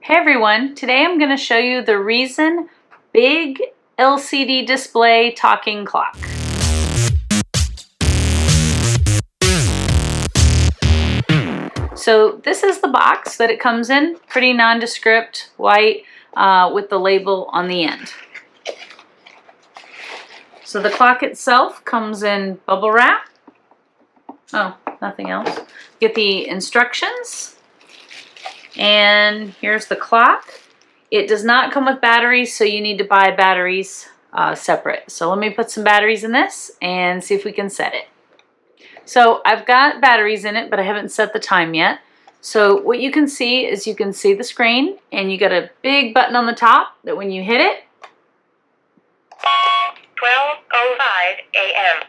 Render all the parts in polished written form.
Hey everyone, today I'm going to show you the Reizen big LCD display talking clock. So this is the box that it comes in, pretty nondescript, white with the label on the end. So the clock itself comes in bubble wrap. Oh, nothing else. Get the instructions. And here's the clock. It does not come with batteries, so you need to buy batteries separate. So let me put some batteries in this and see if we can set it. So I've got batteries in it, but I haven't set the time yet. So what you can see is you can see the screen, and you got a big button on the top that when you hit it, 12:05 a.m.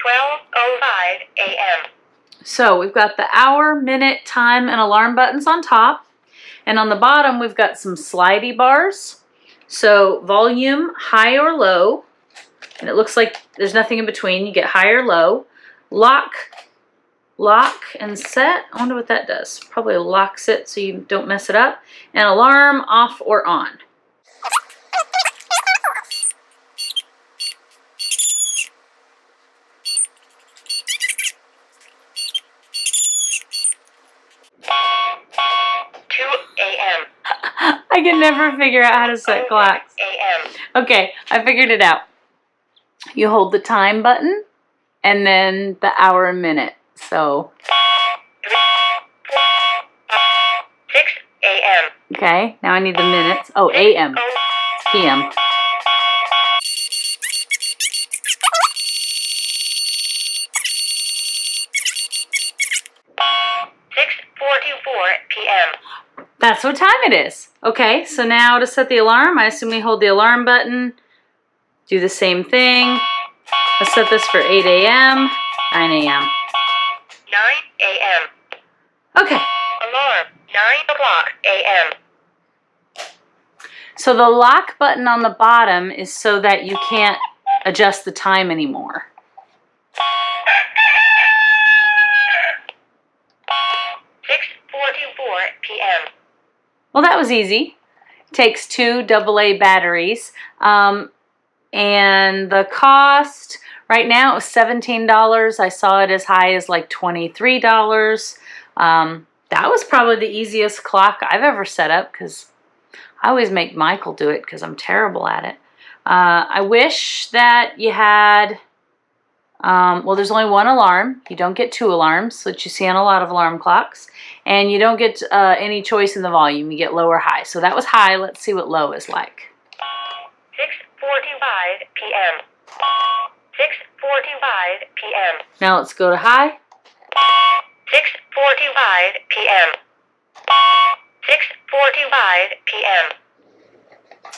12:05 a.m. So we've got the hour, minute, time, and alarm buttons on top. And on the bottom, we've got some slidey bars. So volume, high or low. And it looks like there's nothing in between. You get high or low. Lock, and set. I wonder what that does. Probably locks it so you don't mess it up. And alarm, off or on. I can never figure out how to set clocks. Okay, I figured it out. You hold the time button and then the hour and minute. So 6 a.m. Okay, now I need the minutes. Oh, a.m. p.m. 6:44 p.m. That's what time it is. Okay, so now to set the alarm, I assume we hold the alarm button, do the same thing. Let's set this for 8 a.m., 9 a.m. 9 a.m. Okay. Alarm, 9 o'clock a.m. So the lock button on the bottom is so that you can't adjust the time anymore. 6:44 p.m. Well, that was easy. Takes 2 AA batteries. And the cost, right now it was $17. I saw it as high as like $23. That was probably the easiest clock I've ever set up because I always make Mycael do it because I'm terrible at it. I wish that you had, well, there's only one alarm. You don't get 2 alarms, which you see on a lot of alarm clocks. And you don't get any choice in the volume. You get low or high. So that was high. Let's see what low is like. 6:45 p.m. 6:45 p.m. Now let's go to high. 6:45 p.m. 6:45 p.m.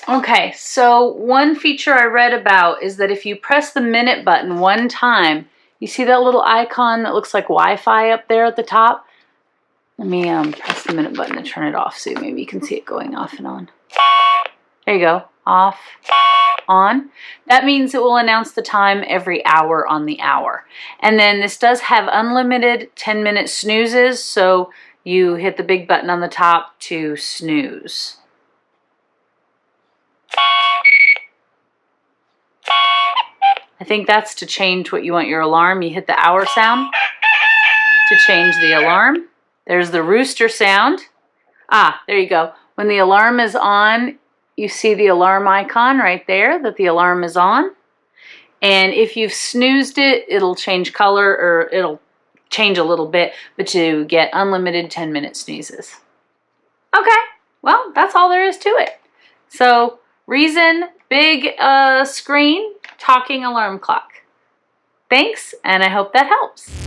Okay, so one feature I read about is that if you press the minute button one time, you see that little icon that looks like Wi-Fi up there at the top? Let me press the minute button and turn it off so maybe you can see it going off and on. There you go, off, on. That means it will announce the time every hour on the hour. And then this does have unlimited 10-minute snoozes, so you hit the big button on the top to snooze. I think that's to change what you want your alarm. You hit the hour sound to change the alarm. There's the rooster sound. Ah, there you go. When the alarm is on, you see the alarm icon right there that the alarm is on. And if you've snoozed it, it'll change color or it'll change a little bit, but you get unlimited 10-minute snoozes. Okay, well, that's all there is to it. So, Reizen, big screen, talking alarm clock. Thanks, and I hope that helps.